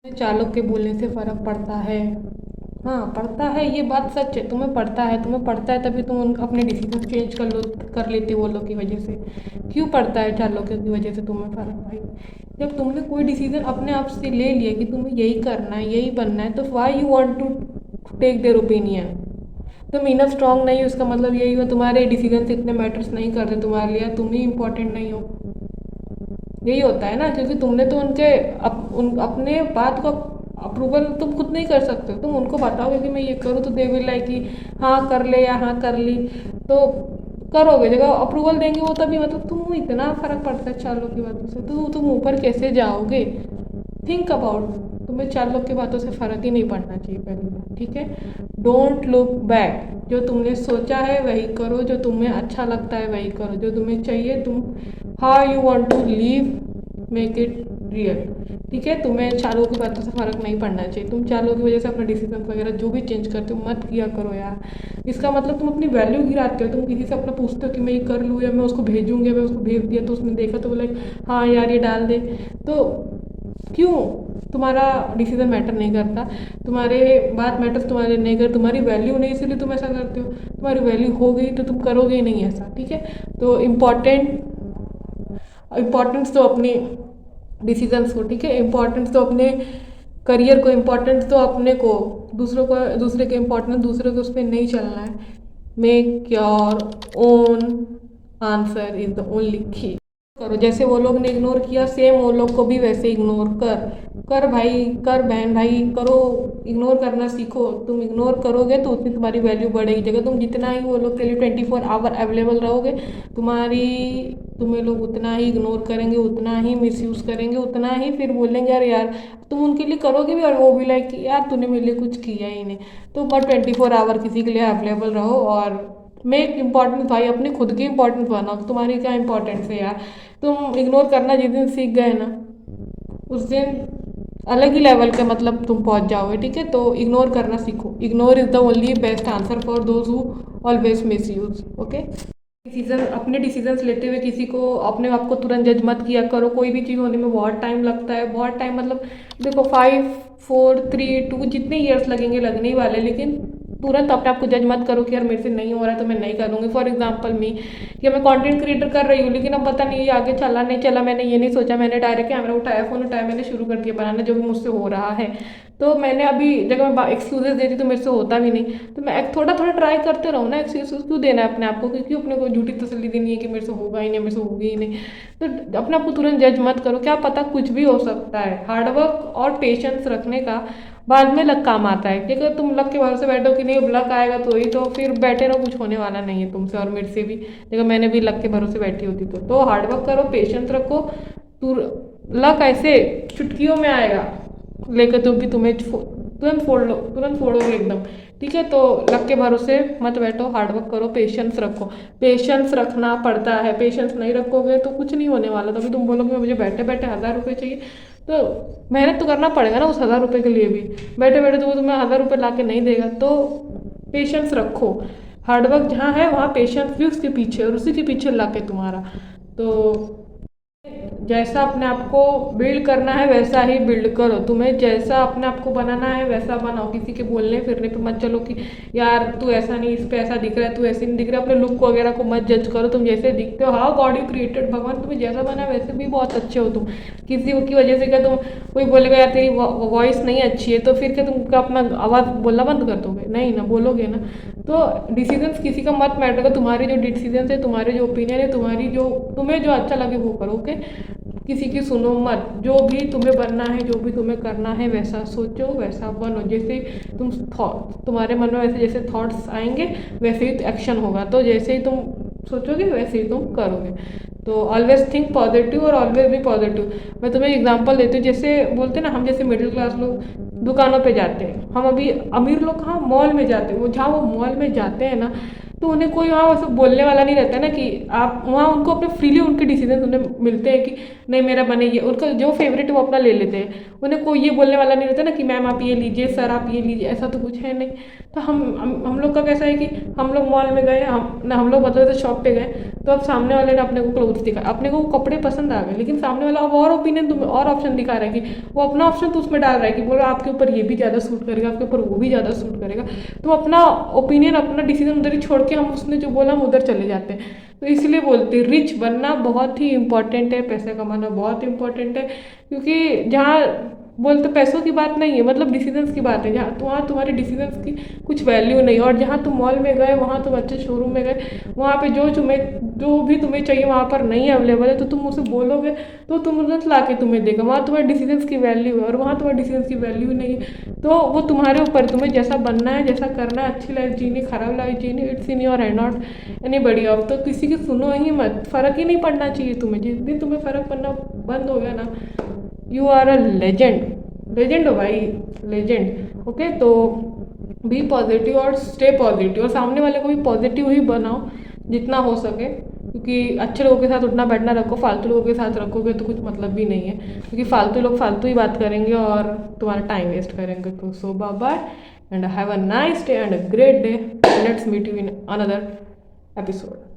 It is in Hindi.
चालक के बोलने से फ़र्क पड़ता है। हाँ, पड़ता है, ये बात सच है। तुम्हें पड़ता है तभी तुम अपने डिसीजन चेंज कर लेते हो वो लोग की वजह से। क्यों पड़ता है चालकों की वजह से तुम्हें फ़र्क भाई? जब तुमने कोई डिसीजन अपने आप से ले लिया कि तुम्हें यही करना है, यही बनना है, तो why you want to take their opinion? तुम इनफ स्ट्रांग नहीं हो, इसका मतलब यही हुआ तुम्हारे डिसीजन इतने मैटर्स नहीं करते तुम्हारे लिए, तुम ही इंपॉर्टेंट नहीं हो। यही होता है ना, क्योंकि तुमने तो अपने बात को अप्रूवल तुम खुद नहीं कर सकते हो। तुम उनको बताओगे कि मैं ये करूँ तो दे विल लाइक कि हाँ कर ले या हाँ कर ली, तो करोगे। जगह अप्रूवल देंगे वो तभी, मतलब तुम इतना फर्क पड़ता है चार लोग की बातों से, तो तुम ऊपर कैसे जाओगे? Think about. तुम्हें चार लोग की बातों से फ़र्क ही नहीं पड़ना चाहिए पहली बात, ठीक है? Don't look back. जो तुमने सोचा है वही करो, जो तुम्हें अच्छा लगता है वही करो, जो तुम्हें चाहिए तुम how you want to live make it real, ठीक है? तुम्हें चारों की बातों से फ़र्क नहीं पड़ना चाहिए। तुम चारों की वजह से अपना डिसीजन वगैरह जो भी चेंज करते हो मत किया करो यार। इसका मतलब तुम अपनी वैल्यू गिराते हो। तुम किसी से अपना पूछते हो कि मैं ये कर लूँ या मैं उसको भेजूँगी, मैं उसको भेज दिया तो उसने देखा तो बोला हाँ यार ये डाल दे, तो क्यों? तुम्हारा डिसीजन मैटर नहीं करता, तुम्हारे बात मैटर्स तुम्हारे नहीं कर, तुम्हारी वैल्यू नहीं, इसीलिए तुम ऐसा करते हो। तुम्हारी वैल्यू हो गई तो तुम करोगे ही नहीं ऐसा, ठीक है? तो इम्पोर्टेंस दो अपनी डिसीजंस को, ठीक है? इम्पोर्टेंस दो अपने करियर को, इम्पोर्टेंस दो अपने को। दूसरे के इम्पोर्टेंस दूसरे को उस पर नहीं चलना है। Make your own answer is the only की। करो जैसे वो लोग ने इग्नोर किया, सेम वो लोग को भी वैसे इग्नोर कर भाई, कर बहन भाई, करो। इग्नोर करना सीखो। तुम इग्नोर करोगे तो उतनी तुम्हारी वैल्यू बढ़ेगी। जगह तुम जितना ही वो लोग के लिए 24 आवर अवेलेबल रहोगे, तुम्हारी तुम्हें लोग उतना ही इग्नोर करेंगे, उतना ही मिसयूज करेंगे, उतना ही फिर बोलेंगे यार यार तुम उनके लिए करोगे भी और वो भी लाइक यार तूने मेरे लिए कुछ किया ही नहीं। तो बस 24 आवर किसी के लिए अवेलेबल रहो और मेक इम्पॉर्टेंस भाई, अपनी खुद की इम्पोर्टेंस बनाओ। तुम्हारी क्या इम्पोर्टेंस है यार? तुम इग्नोर करना जिस दिन सीख गए ना, उस दिन अलग ही लेवल के मतलब तुम पहुंच जाओगे, ठीक है? तो इग्नोर करना सीखो। Ignore is the only best answer for those who always miss use, okay? अपने डिसीजंस लेते हुए किसी को अपने आप को तुरंत जज मत किया करो। कोई भी चीज़ होने में बहुत टाइम लगता है, बहुत टाइम मतलब देखो 5 4 3 2 जितने ईयर्स लगेंगे लगने ही वाले, लेकिन तुरंत अपने आप को जज मत करो कि यार मेरे से नहीं हो रहा है तो मैं नहीं करूँगी। फॉर एग्जाम्पल मी, कि मैं कंटेंट क्रिएटर कर रही हूँ लेकिन अब पता नहीं ये आगे चला नहीं चला, मैंने ये नहीं सोचा, मैंने डायरेक्ट कैमरा उठाया, फ़ोन उठाया, मैंने शुरू कर दिया बनाना जो भी मुझसे हो रहा है। तो मैंने अभी जगह मैं एक्सक्यूजेस देती तो मेरे से होता भी नहीं, तो मैं थोड़ा थोड़ा ट्राई करते रहूँ ना। एक्सक्यूज क्यों देना है अपने आप को? क्योंकि अपने को झूठी तसल्ली देनी है कि मेरे से होगा ही नहीं, मेरे से होगी ही नहीं। तो अपने आप को तुरंत जज मत करो, क्या पता कुछ भी हो सकता है। हार्डवर्क और पेशेंस रखने का बाद में लक काम आता है। कि अगर तुम लक के भरोसे बैठो कि नहीं अब लक आएगा तो ही, तो फिर बैठे रहो, कुछ होने वाला नहीं है तुमसे और मेरे से भी। देखो मैंने भी लक के भरोसे बैठी होती तो हार्डवर्क करो, पेशेंस रखो। लक ऐसे चुटकियों में आएगा लेकर तो भी तुम्हें तुरंत फोड़ोगे एकदम, ठीक है? तो लक के भरोसे मत बैठो, हार्डवर्क करो, पेशेंस रखो। पेशेंस रखना पड़ता है, पेशेंस नहीं रखोगे तो कुछ नहीं होने वाला। तभी तुम बोलोगे मुझे बैठे बैठे 1000 रुपये चाहिए, तो मेहनत तो करना पड़ेगा ना उस 1000 रुपये के लिए भी। बैठे बैठे तो वो तुम्हें 1000 रुपये ला के नहीं देगा। तो पेशेंस रखो, हार्डवर्क जहाँ है वहाँ पेशेंस भी उसके पीछे और उसी के पीछे ला के तुम्हारा। तो जैसा अपने आप को बिल्ड करना है वैसा ही बिल्ड करो। तुम्हें जैसा अपने आप को बनाना है वैसा बनाओ। किसी के बोलने फिरने पे मत चलो कि यार तू ऐसा नहीं, इस पे ऐसा दिख रहा है, तू ऐसे नहीं दिख रहा है। अपने लुक वगैरह को मत जज करो। तुम जैसे दिखते हो, हाउ गॉड यू क्रिएटेड, भगवान तुम्हें जैसा बना वैसे भी बहुत अच्छे हो तुम। किसी की वजह से क्या तुम कोई बोलेगा यार तेरी वॉइस नहीं अच्छी है, तो फिर क्या तुम क्या अपना आवाज़ बोलना बंद कर दोगे? नहीं ना, बोलोगे ना। तो डिसीजंस किसी का मत मैटर कर। तुम्हारे जो डिसीजंस है, तुम्हारे जो ओपिनियन है, तुम्हें जो अच्छा लगे वो करो, ओके? किसी की सुनो मत। जो भी तुम्हें बनना है, जो भी तुम्हें करना है वैसा सोचो, वैसा बनो। जैसे तुम्हारे मन में वैसे जैसे थॉट्स आएंगे वैसे ही एक्शन होगा। तो जैसे ही तुम सोचोगे वैसे ही तुम करोगे। तो ऑलवेज थिंक पॉजिटिव और ऑलवेज भी पॉजिटिव। मैं तुम्हें एग्जांपल देती हूँ। जैसे बोलते हैं ना, हम जैसे मिडिल क्लास लोग दुकानों पे जाते हैं, हम अभी अमीर लोग कहाँ मॉल में जाते हैं। वो जहाँ वो मॉल में जाते हैं ना, तो उन्हें कोई वहाँ वैसे बोलने वाला नहीं रहता है ना कि आप वहाँ उनको अपने फ्रीली उनके डिसीजन उन्हें मिलते हैं कि नहीं मेरा बने ये, उनका जो फेवरेट है वो अपना ले लेते हैं। उन्हें कोई ये बोलने वाला नहीं रहता ना कि मैम आप ये लीजिए, सर आप ये लीजिए, ऐसा तो कुछ है नहीं। तो हम लोग का कैसा है कि हम लोग मॉल में गए, हम लोग मतलब ऐसे शॉप पे गए, तो अब सामने वाले ने अपने को क्लोथ्स दिखा, अपने को वो कपड़े पसंद आ गए, लेकिन सामने वाला अब और ओपिनियन तुम्हें और ऑप्शन दिखा रहा है कि वो अपना ऑप्शन तो उसमें डाल रहा है कि बोलो आपके ऊपर ये भी ज़्यादा सूट करेगा, आपके ऊपर वो भी ज़्यादा सूट करेगा। तो अपना ओपिनियन, अपना डिसीजन उधर ही छोड़ के हम उसने जो बोला हम उधर चले जाते हैं। तो इसलिए बोलते हैं रिच बनना बहुत ही इंपॉर्टेंट है, पैसे कमाना बहुत इंपॉर्टेंट है, क्योंकि जहाँ बोलते पैसों की बात नहीं है, मतलब डिसीजंस की बात है, जहाँ तो वहाँ तुम्हारे डिसीजंस की कुछ वैल्यू नहीं। और जहाँ तुम मॉल में गए, वहाँ तुम अच्छे शोरूम में गए, वहाँ पे जो भी तुम्हें चाहिए वहाँ पर नहीं अवेलेबल है, तो तुम उसे बोलोगे तो तुम तुरंत ला के तुम्हें देगा। वहाँ तुम्हारे डिसीजंस की वैल्यू है और वहाँ तुम्हारे डिसीजंस की वैल्यू नहीं है। तो वो तुम्हारे ऊपर, तुम्हें जैसा बनना है, जैसा करना है, अच्छी लाइफ जीनी, खराब लाइफ जीनी, it's in your hand, not anybody of. तो किसी की सुनो ही मत, फ़र्क ही नहीं पड़ना चाहिए तुम्हें। जिस दिन तुम्हें फ़र्क पड़ना बंद हो गया ना, you are a legend, legend हो भाई, लेजेंड। ओके, तो बी पॉजिटिव और स्टे पॉजिटिव, और सामने वाले को भी पॉजिटिव ही बनाओ जितना हो सके, क्योंकि अच्छे लोगों के साथ उठना बैठना रखो, फालतू लोगों के साथ रखोगे तो कुछ मतलब भी नहीं है, क्योंकि फालतू लोग फालतू ही बात करेंगे और तुम्हारा टाइम वेस्ट करेंगे। तो so bye bye and have a nice day and a great day. Let's meet you in another episode.